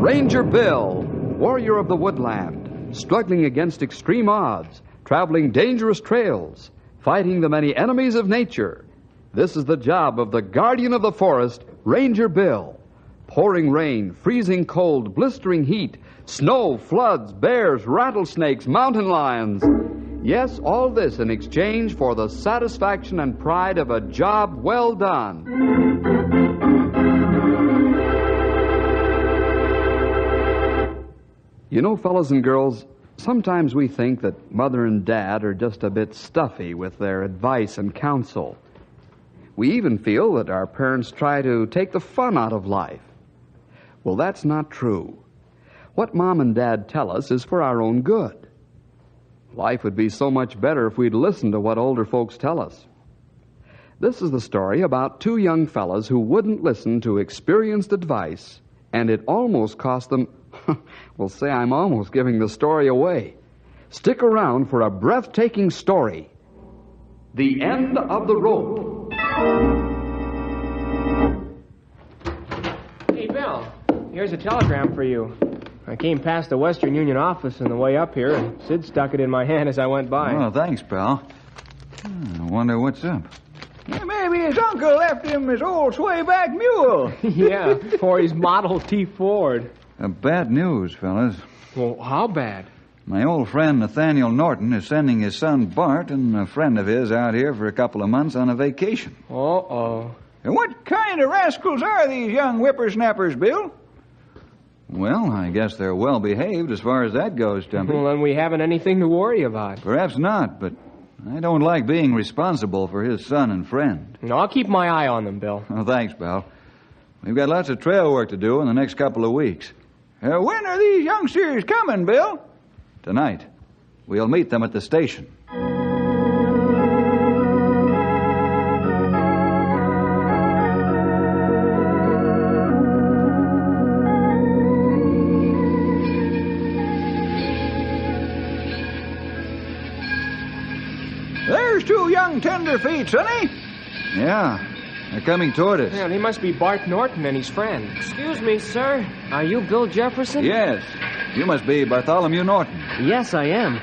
Ranger Bill, warrior of the woodland, struggling against extreme odds, traveling dangerous trails, fighting the many enemies of nature. This is the job of the guardian of the forest, Ranger Bill. Pouring rain, freezing cold, blistering heat, snow, floods, bears, rattlesnakes, mountain lions. Yes, all this in exchange for the satisfaction and pride of a job well done. You know, fellas and girls, sometimes we think that Mother and Dad are just a bit stuffy with their advice and counsel. We even feel that our parents try to take the fun out of life. Well, that's not true. What Mom and Dad tell us is for our own good. Life would be so much better if we'd listen to what older folks tell us. This is the story about two young fellas who wouldn't listen to experienced advice, and it almost cost them... Well, say, I'm almost giving the story away. Stick around for a breathtaking story. The End of the Rope. Hey, Bill, here's a telegram for you. I came past the Western Union office on the way up here, and Sid stuck it in my hand as I went by. Oh, thanks, pal. I wonder what's up. Yeah, maybe his uncle left him his old swayback mule. Yeah, or his Model T Ford. Bad news, fellas. Well, how bad? My old friend Nathaniel Norton is sending his son Bart and a friend of his out here for a couple of months on a vacation. Uh-oh. And what kind of rascals are these young whippersnappers, Bill? Well, I guess they're well behaved as far as that goes, Stumpy. Well, then we haven't anything to worry about. Perhaps not, but I don't like being responsible for his son and friend. No, I'll keep my eye on them, Bill. Oh, thanks, pal. We've got lots of trail work to do in the next couple of weeks. When are these youngsters coming, Bill? Tonight. We'll meet them at the station. There's two young tenderfeet, Sonny. Yeah, they're coming toward us. Yeah, they must be Bart Norton and his friend. Excuse me, sir. Are you Bill Jefferson? Yes. You must be Bartholomew Norton. Yes, I am.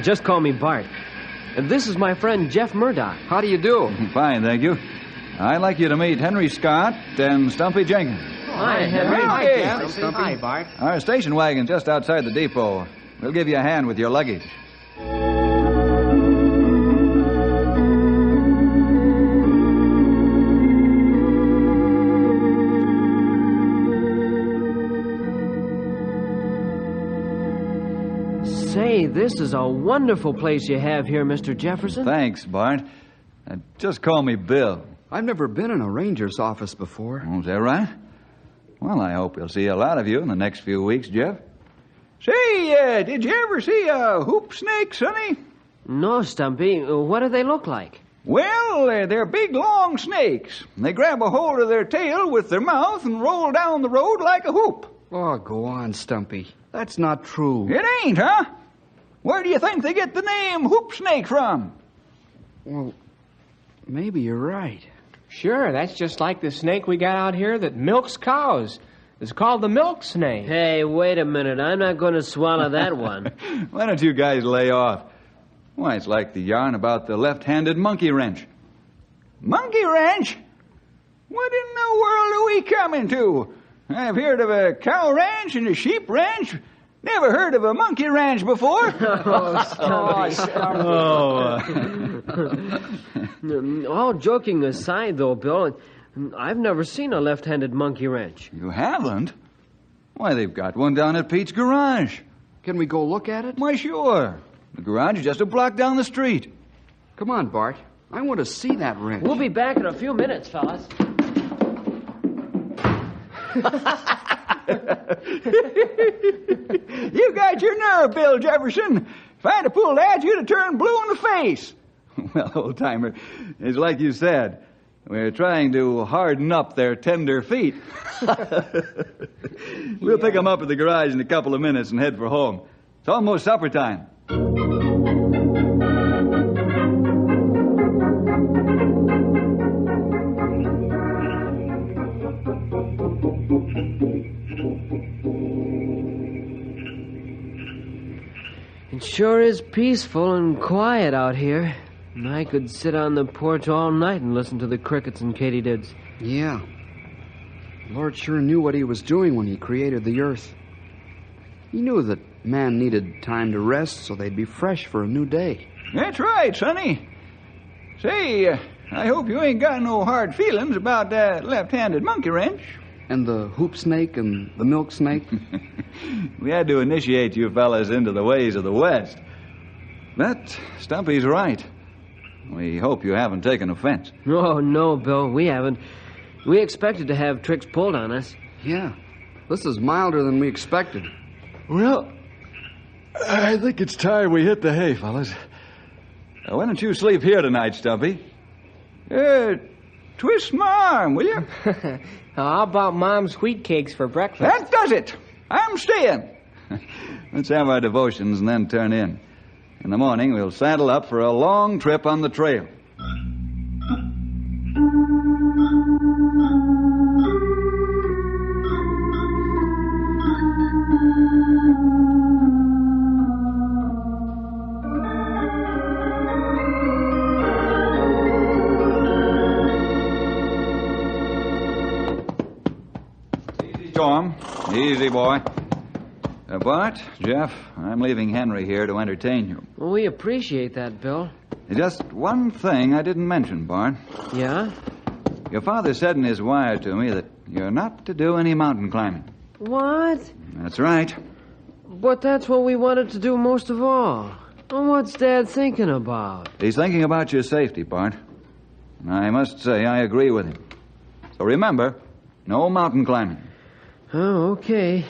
Just call me Bart. This is my friend Jeff Murdoch. How do you do? Fine, thank you. I'd like you to meet Henry Scott and Stumpy Jenkins. Hi, Henry. Hi, Jeff. Hi, Bart. Our station wagon's just outside the depot. We'll give you a hand with your luggage. Say, this is a wonderful place you have here, Mr. Jefferson. Thanks, Bart. Just call me Bill. I've never been in a ranger's office before. Oh, is that right? Well, I hope we'll see a lot of you in the next few weeks, Jeff. Say, did you ever see a hoop snake, Sonny? No, Stumpy. What do they look like? Well, they're big, long snakes. They grab a hold of their tail with their mouth and roll down the road like a hoop. Oh, go on, Stumpy. That's not true. It ain't, huh? Where do you think they get the name hoop snake from? Well, maybe you're right. Sure, that's just like the snake we got out here that milks cows. It's called the milk snake. Hey, wait a minute. I'm not going to swallow that one. Why don't you guys lay off? Why, it's like the yarn about the left-handed monkey wrench. Monkey wrench? What in the world are we coming to? I've heard of a cow ranch and a sheep ranch. Never heard of a monkey ranch before. All joking aside, though, Bill, I've never seen a left-handed monkey wrench. You haven't? Why, they've got one down at Pete's garage. Can we go look at it? Why, sure. The garage is just a block down the street. Come on, Bart. I want to see that wrench. We'll be back in a few minutes, fellas. You got your nerve, Bill Jefferson. If I'd have pulled at you, you'd have turned blue in the face. Well, old-timer, it's like you said. We're trying to harden up their tender feet. We'll pick them up at the garage in a couple of minutes and head for home. It's almost supper time. It sure is peaceful and quiet out here. And I could sit on the porch all night and listen to the crickets and katydids. Yeah. Lord sure knew what he was doing when he created the earth. He knew that man needed time to rest so they'd be fresh for a new day. That's right, Sonny. Say, I hope you ain't got no hard feelings about that left-handed monkey wrench. And the hoop snake and the milk snake? We had to initiate you fellas into the ways of the West. But Stumpy's right. We hope you haven't taken offense. Oh, no, Bill, we haven't. We expected to have tricks pulled on us. Yeah. This is milder than we expected. Well, I think it's time we hit the hay, fellas. Why don't you sleep here tonight, Stumpy? Twist my arm, will you? How about Mom's wheat cakes for breakfast? That does it. I'm staying. Let's have our devotions and then turn in. In the morning, we'll saddle up for a long trip on the trail. Easy, Tom. Easy, boy. Bart, Jeff, I'm leaving Henry here to entertain you. Well, we appreciate that, Bill. Just one thing I didn't mention, Bart. Yeah? Your father said in his wire to me that you're not to do any mountain climbing. What? That's right. But that's what we wanted to do most of all. Well, what's Dad thinking about? He's thinking about your safety, Bart. I must say I agree with him. So remember, no mountain climbing. Oh, okay.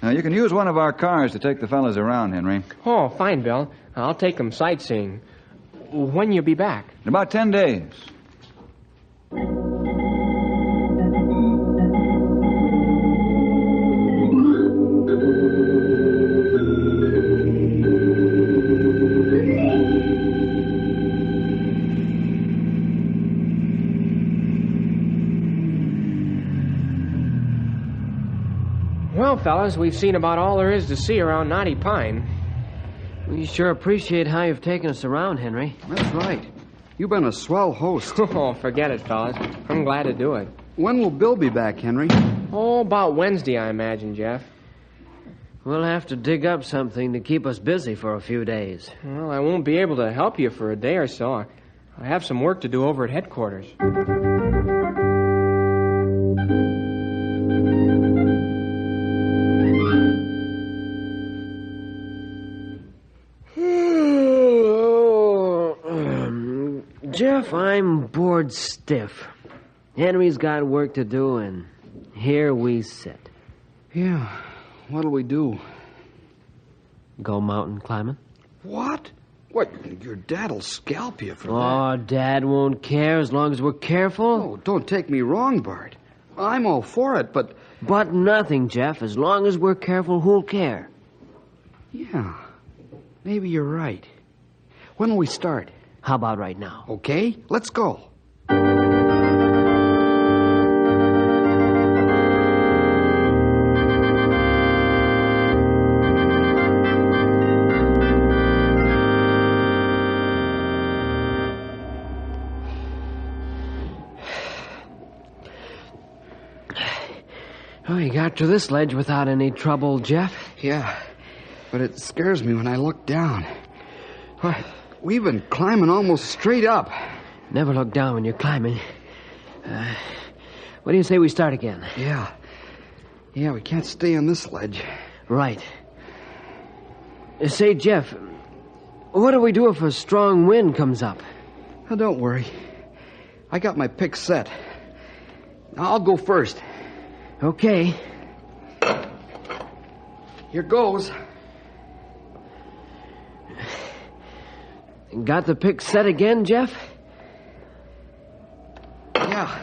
Now, you can use one of our cars to take the fellas around, Henry. Oh, fine, Bill. I'll take them sightseeing. When you be back? In about 10 days. Well, fellas, we've seen about all there is to see around Knotty Pine. We sure appreciate how you've taken us around, Henry. That's right. You've been a swell host. Oh, forget it, fellas. I'm glad to do it. When will Bill be back, Henry? Oh, about Wednesday, I imagine, Jeff. We'll have to dig up something to keep us busy for a few days. Well, I won't be able to help you for a day or so. I have some work to do over at headquarters. Jeff, I'm bored stiff. Henry's got work to do, and here we sit. Yeah. What'll we do? Go mountain climbing? What? What? Your dad'll scalp you for that. Oh, Dad won't care as long as we're careful. Oh, don't take me wrong, Bart. I'm all for it, but... But nothing, Jeff. As long as we're careful, who'll care? Yeah. Maybe you're right. When will we start? How about right now? Okay, let's go. Oh, you got to this ledge without any trouble, Jeff. Yeah, but it scares me when I look down. Why, we've been climbing almost straight up. Never look down when you're climbing. What do you say we start again? Yeah. Yeah, we can't stay on this ledge. Right. Say, Jeff, what do we do if a strong wind comes up? Oh, don't worry. I got my pick set. I'll go first. Okay. Here goes. Got the pick set again, Jeff? Yeah.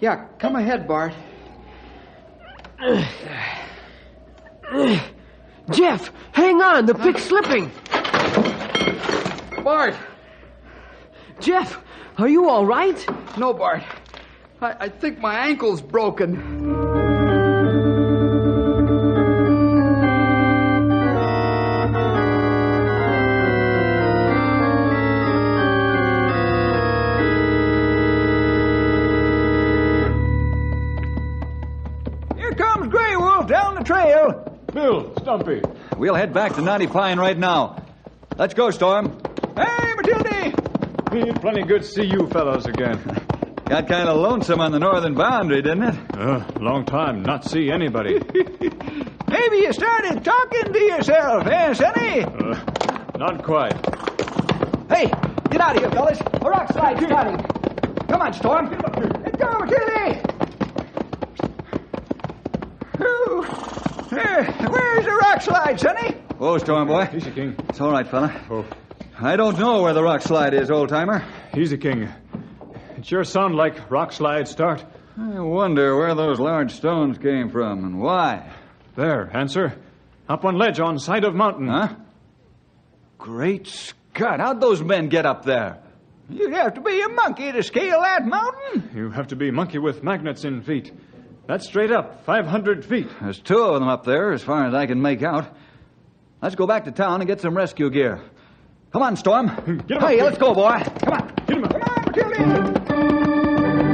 Yeah, come ahead, Bart. Jeff, hang on. The pick's slipping. Bart! Jeff, are you all right? No, Bart. I think my ankle's broken. Here comes Grey Wolf down the trail. Bill, Stumpy. We'll head back to Knotty Pine right now. Let's go, Storm. Hey, Matilda! Plenty good to see you fellows again. Got kind of lonesome on the northern boundary, didn't it? Long time not see anybody. Maybe you started talking to yourself, eh, Sonny? Not quite. Hey, get out of here, fellas. A rock slide's starting. Come on, Storm. Let's go, Matilda! Where's the rock slide, Sonny? Oh, Storm boy. Easy, King. It's all right, fella. Oh. I don't know where the rock slide is, old-timer. Easy, King. It sure sounds like rock slide start. I wonder where those large stones came from and why. There, answer. Up on ledge on side of mountain. Huh? Great Scott, how'd those men get up there? You'd have to be a monkey to scale that mountain. You have to be monkey with magnets in feet. That's straight up, 500 feet. There's two of them up there, as far as I can make out. Let's go back to town and get some rescue gear. Come on, Storm. Get him up, Hey, King. let's go, boy. Come on. Get him up. Come on, Matilda!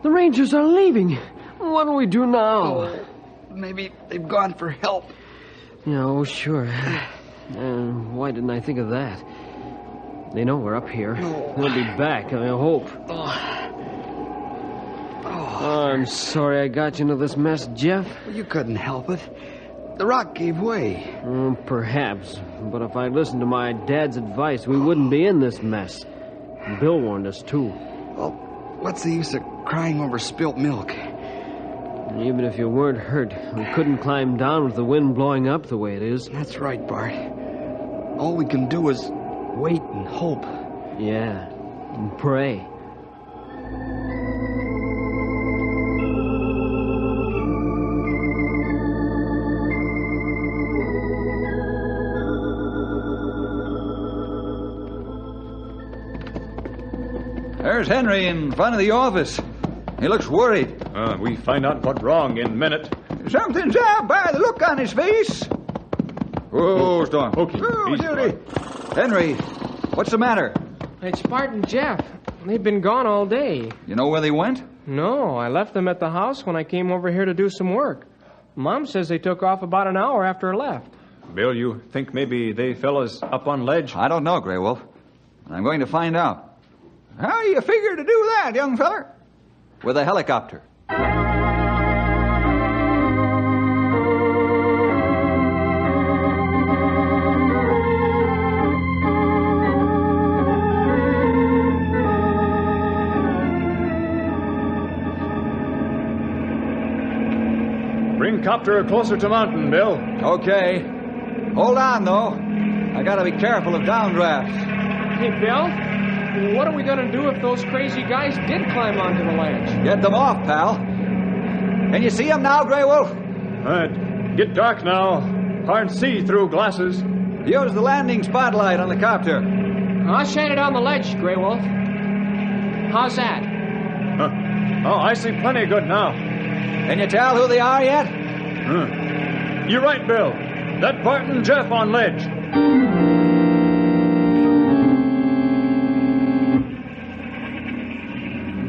The Rangers are leaving. What do we do now? Maybe they've gone for help. Yeah, oh, sure. Why didn't I think of that? They know we're up here. They'll be back, I hope. Oh, I'm sorry I got you into this mess, Jeff. You couldn't help it. The rock gave way. Perhaps. But if I'd listened to my dad's advice, we wouldn't be in this mess. Bill warned us, too. Well, what's the use of crying over spilt milk? Even if you weren't hurt, we couldn't climb down with the wind blowing up the way it is. That's right, Bart. All we can do is wait and hope. Yeah, and pray. There's Henry in front of the office. He looks worried. We find out what's wrong in a minute. Something's up by the look on his face. Whoa, Storm. Okay, Oh, easy, Matilda! Henry, what's the matter? It's Bart and Jeff. They've been gone all day. You know where they went? No, I left them at the house when I came over here to do some work. Mom says they took off about an hour after I left. Bill, you think maybe they fellas up on ledge? I don't know, Grey Wolf. I'm going to find out. How you figure to do that, young feller? With a helicopter. Bring copter closer to mountain, Bill. Okay. Hold on, though. I gotta be careful of downdrafts. Hey, Bill, what are we going to do if those crazy guys did climb onto the ledge? Get them off, pal. Can you see them now, Grey Wolf? Get dark now. Hard to see through glasses. Use the landing spotlight on the copter. I'll shine it on the ledge, Grey Wolf. How's that? Oh, I see plenty good now. Can you tell who they are yet? You're right, Bill. That Bart and Jeff on ledge.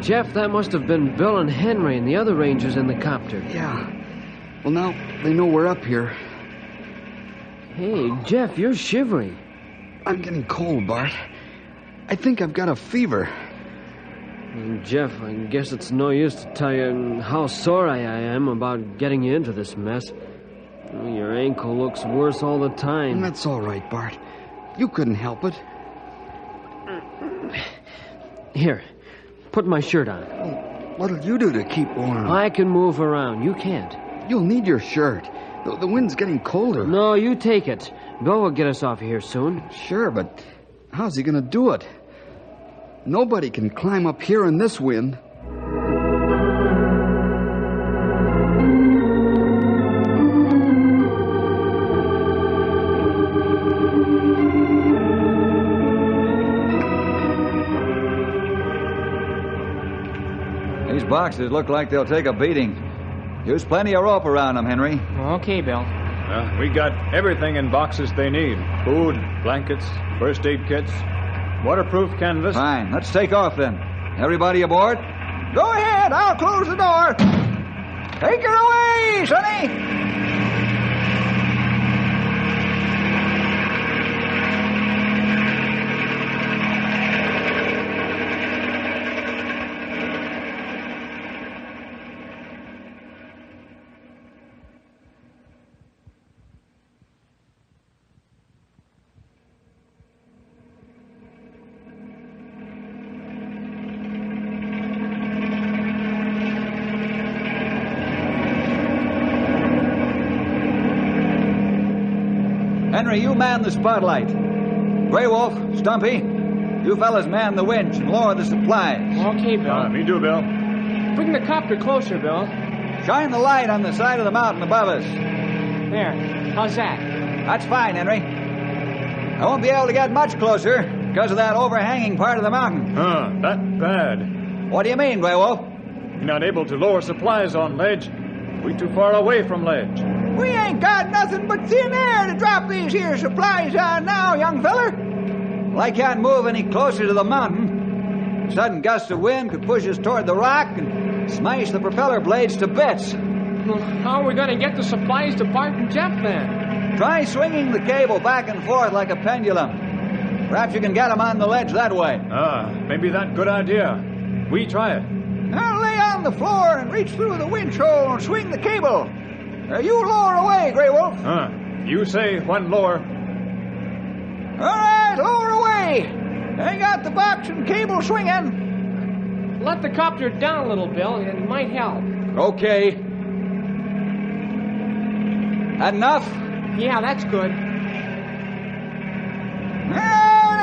Jeff, that must have been Bill and Henry and the other Rangers in the copter. Yeah. Well, now they know we're up here. Hey, Jeff, you're shivering. I'm getting cold, Bart. I think I've got a fever. Jeff, I guess it's no use to tell you how sorry I am about getting you into this mess. Your ankle looks worse all the time. And that's all right, Bart. You couldn't help it. Here, put my shirt on. What'll you do to keep warm? I can move around. You can't. You'll need your shirt. The wind's getting colder. No, you take it. Bill will get us off of here soon. Sure, but how's he gonna do it? Nobody can climb up here in this wind. These boxes look like they'll take a beating. Use plenty of rope around them, Henry. Okay, Bill. We got everything in boxes they need. Food, blankets, first aid kits, waterproof canvas. Fine. Let's take off then. Everybody aboard? Go ahead. I'll close the door. Take her away, Sonny. Henry, you man the spotlight. Grey Wolf, Stumpy, you fellas man the winch and lower the supplies. Okay, Bill. Me too, Bill. Bring the copter closer, Bill. Shine the light on the side of the mountain above us. There. How's that? That's fine, Henry. I won't be able to get much closer because of that overhanging part of the mountain. That bad. What do you mean, Grey Wolf? We're not able to lower supplies on ledge. We're too far away from ledge. We ain't got nothing but thin air to drop these here supplies on now, young feller. Well, I can't move any closer to the mountain. Sudden gust of wind could push us toward the rock and smash the propeller blades to bits. Well, how are we going to get the supplies to Bart and Jeff then? Try swinging the cable back and forth like a pendulum. Perhaps you can get them on the ledge that way. Maybe that good idea. We try it. Now lay on the floor and reach through the winch hole and swing the cable. You lower away, Grey Wolf. You say when lower. All right, lower away. I got the box and cable swinging. Let the copter down a little, Bill. It might help. Okay. That enough? Yeah, that's good. It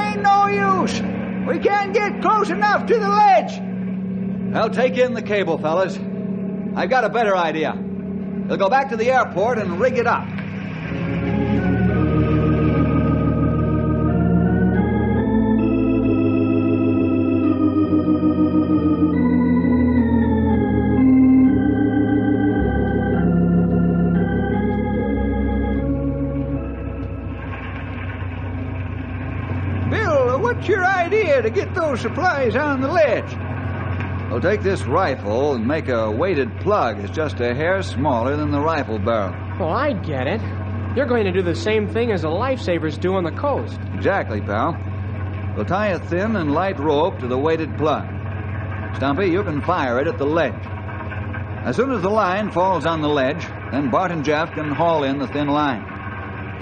ain't no use. We can't get close enough to the ledge. I'll take in the cable, fellas. I've got a better idea. We'll go back to the airport and rig it up. Bill, what's your idea to get those supplies on the ledge? We'll take this rifle and make a weighted plug. It's just a hair smaller than the rifle barrel. Well, I get it. You're going to do the same thing as the lifesavers do on the coast. Exactly, pal. We'll tie a thin and light rope to the weighted plug. Stumpy, you can fire it at the ledge. As soon as the line falls on the ledge, then Bart and Jeff can haul in the thin line.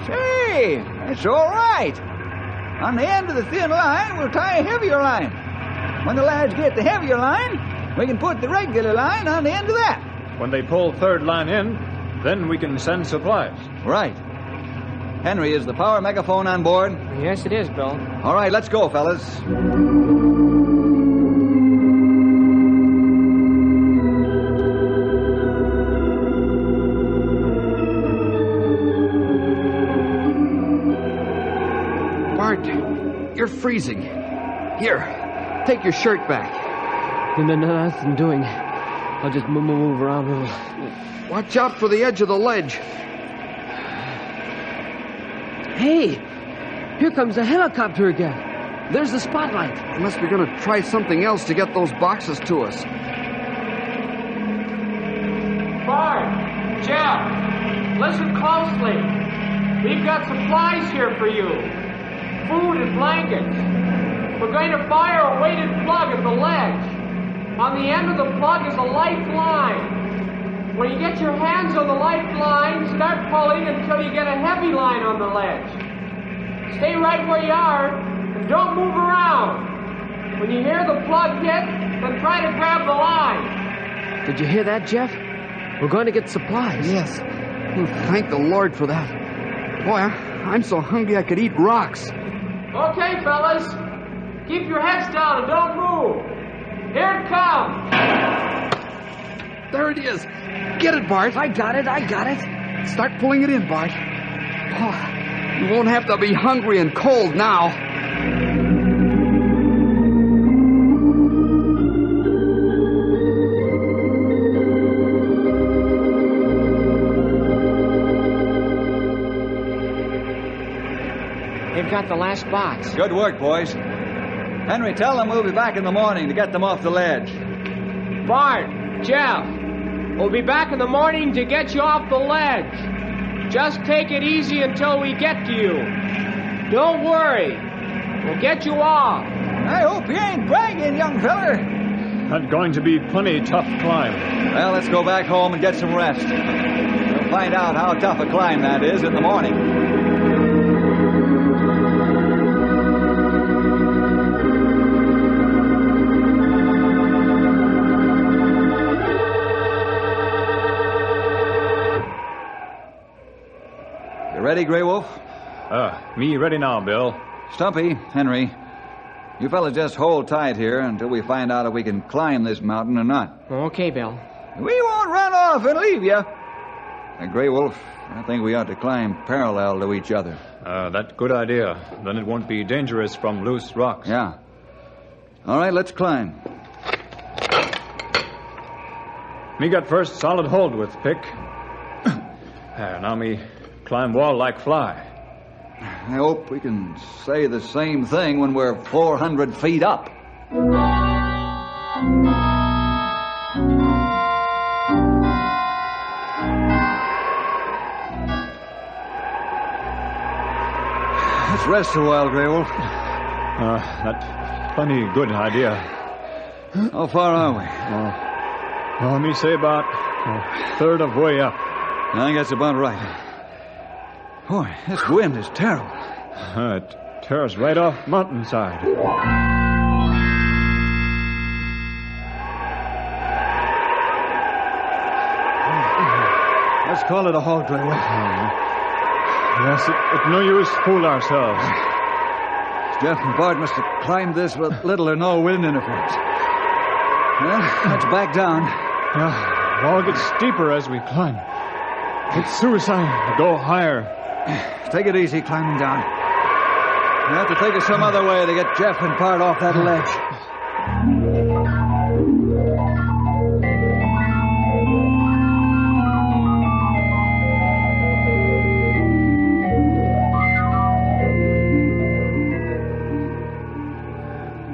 Say, that's all right. On the end of the thin line, we'll tie a heavier line. When the lads get the heavier line, we can put the regular line on the end of that. When they pull third line in, then we can send supplies. Right. Henry, is the power megaphone on board? Yes, it is, Bill. All right, let's go, fellas. Bart, you're freezing. Here, take your shirt back. Nothing doing. I'll just move around a little. Watch out for the edge of the ledge. Hey, here comes a helicopter again. There's the spotlight. They must be going to try something else to get those boxes to us. Bart, Jeff, listen closely. We've got supplies here for you. Food and blankets. We're going to fire a weighted plug at the ledge. On the end of the plug is a lifeline. When you get your hands on the lifeline, start pulling until you get a heavy line on the ledge. Stay right where you are and don't move around. When you hear the plug hit, then try to grab the line. Did you hear that, Jeff? We're going to get supplies. Yes. Oh, thank the Lord for that. Boy, I'm so hungry I could eat rocks. Okay, fellas. Keep your heads down and don't move. Here it comes. There it is. Get it, Bart. I got it. Start pulling it in, Bart. Oh, you won't have to be hungry and cold now. got the last box. Good work, boys. Henry, tell them we'll be back in the morning to get them off the ledge. Bart, Jeff, we'll be back in the morning to get you off the ledge. Just take it easy until we get to you. Don't worry. We'll get you off. I hope you ain't bragging, young feller. That's going to be plenty tough climb. Well, let's go back home and get some rest. We'll find out how tough a climb that is in the morning. You ready, Grey Wolf? Me ready now, Bill. Stumpy, Henry, you fellas just hold tight here until we find out if we can climb this mountain or not. Okay, Bill. We won't run off and leave you. Grey Wolf, I think we ought to climb parallel to each other. That's a good idea. Then it won't be dangerous from loose rocks. Yeah. All right, let's climb. Me got first solid hold with pick. Now me climb wall like fly. I hope we can say the same thing when we're 400 feet up. Let's rest a while, Grey Wolf. That's plenty good idea. How far are we? Well, me say about a third of way up. I think that's about right. Boy, this wind is terrible. It tears right off mountainside. Let's call it a halt, Grey Wolf. Yes, it's no use fool ourselves. Jeff and Bart must have climbed this with little or no wind interference. Well, let's back down. Yeah, wall gets steeper as we climb. It's suicide to go higher. Take it easy climbing down. You have to take us some other way to get Jeff and Bart off that ledge.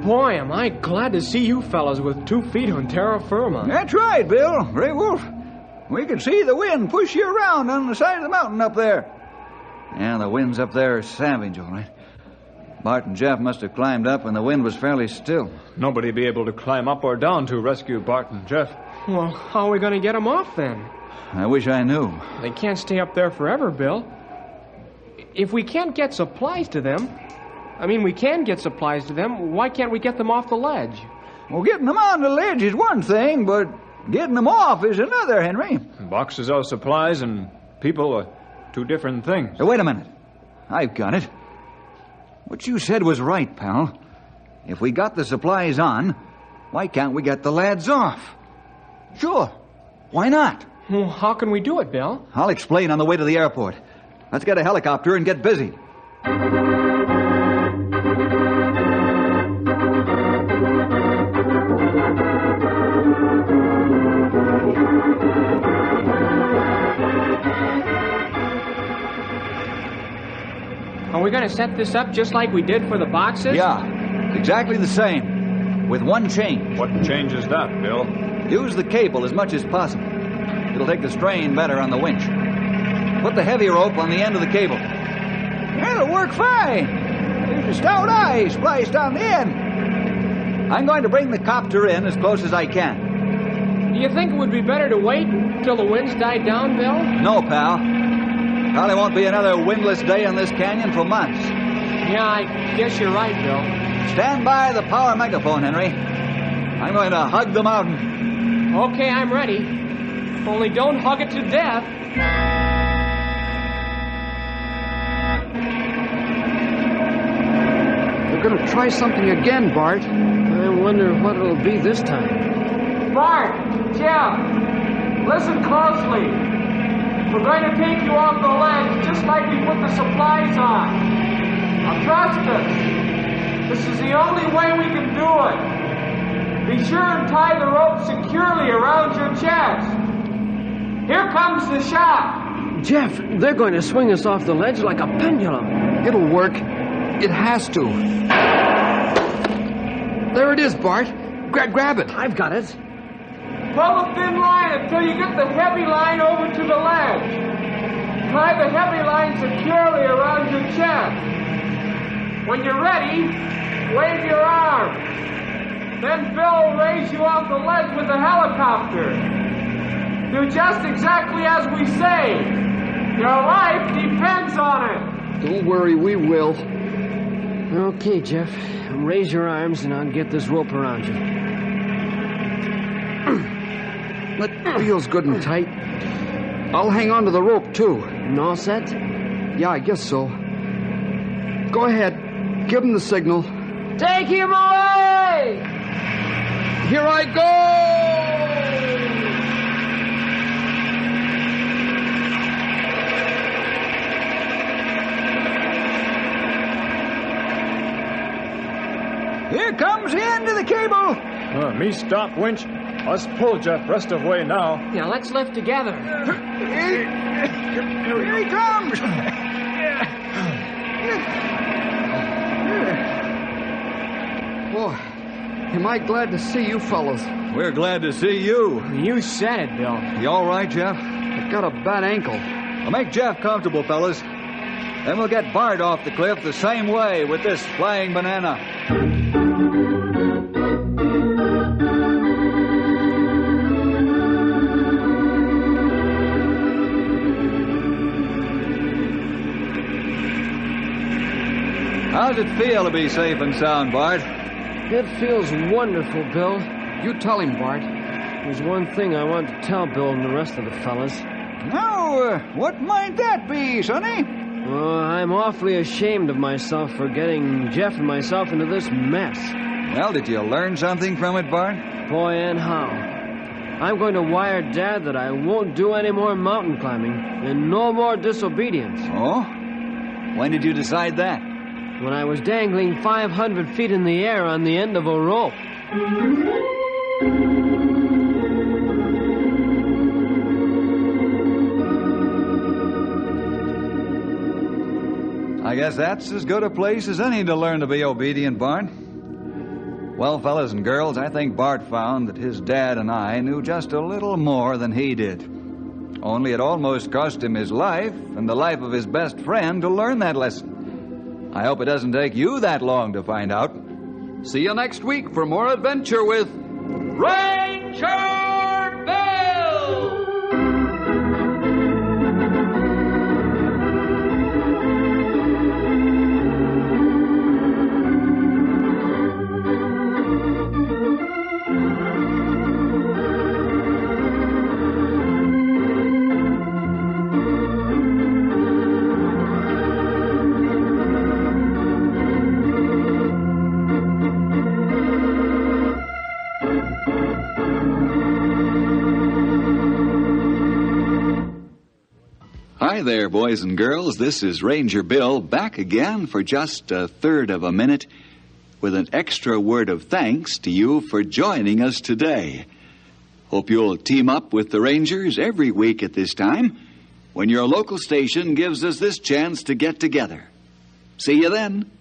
Boy, am I glad to see you fellas with 2 feet on terra firma. That's right, Bill. Grey Wolf. We can see the wind push you around on the side of the mountain up there. Yeah, the winds up there are savage, all right. Bart and Jeff must have climbed up when the wind was fairly still. Nobody be able to climb up or down to rescue Bart and Jeff. Well, how are we going to get them off then? I wish I knew. They can't stay up there forever, Bill. If we can't get supplies to them, we can get supplies to them, why can't we get them off the ledge? Well, getting them on the ledge is one thing, but getting them off is another, Henry. Boxes of supplies and people are 2 different things. Hey, wait a minute. I've got it. What you said was right, pal. If we got the supplies on, why can't we get the lads off? Sure. Why not? Well, how can we do it, Bill? I'll explain on the way to the airport. Let's get a helicopter and get busy. Are we going to set this up just like we did for the boxes? Yeah, exactly the same, with one change. What change is that, Bill? Use the cable as much as possible. It'll take the strain better on the winch. Put the heavy rope on the end of the cable. It'll work fine. There's a stout eye spliced on the end. I'm going to bring the copter in as close as I can. Do you think it would be better to wait until the winds died down, Bill? No, pal. Probably won't be another windless day in this canyon for months. Yeah, I guess you're right, Bill. Stand by the power megaphone, Henry. I'm going to hug the mountain. Okay, I'm ready. Only don't hug it to death. We're going to try something again, Bart. I wonder what it'll be this time. Bart, Jeff, listen closely. We're going to take you off the ledge just like we put the supplies on. Now trust us. This is the only way we can do it. Be sure and tie the rope securely around your chest. Here comes the shot. Jeff, they're going to swing us off the ledge like a pendulum. It'll work. It has to. There it is, Bart. Grab it. I've got it. Pull the thin line until you get the heavy line over to the ledge. Tie the heavy line securely around your chest. When you're ready, wave your arm. Then Bill will raise you off the ledge with the helicopter. Do just exactly as we say. Your life depends on it. Don't worry, we will. Okay, Jeff. Raise your arms and I'll get this rope around you. That feels good and tight. I'll hang on to the rope, too. And all set? Yeah, I guess so. Go ahead. Give him the signal. Take him away! Here I go! Here comes the end of the cable. Me stop, winch. Us pull, Jeff, rest of way now. Now let's lift together. Here he comes. Boy, am I glad to see you fellas. We're glad to see you. You said it, Bill. You all right, Jeff? I've got a bad ankle. Well, make Jeff comfortable, fellas. Then we'll get Bart off the cliff the same way with this flying banana. How's it feel to be safe and sound, Bart? It feels wonderful, Bill. You tell him, Bart. There's one thing I want to tell Bill and the rest of the fellas. Now, what might that be, Sonny? Oh, I'm awfully ashamed of myself for getting Jeff and myself into this mess. Well, did you learn something from it, Bart? Boy, and how. I'm going to wire Dad that I won't do any more mountain climbing and no more disobedience. Oh? When did you decide that? When I was dangling 500 feet in the air on the end of a rope. I guess that's as good a place as any to learn to be obedient, Bart. Well, fellas and girls, I think Bart found that his dad and I knew just a little more than he did. Only it almost cost him his life and the life of his best friend to learn that lesson. I hope it doesn't take you that long to find out. See you next week for more adventure with Ranger Bill! Hi there, boys and girls. This is Ranger Bill back again for just a third of a minute with an extra word of thanks to you for joining us today. Hope you'll team up with the Rangers every week at this time when your local station gives us this chance to get together. See you then.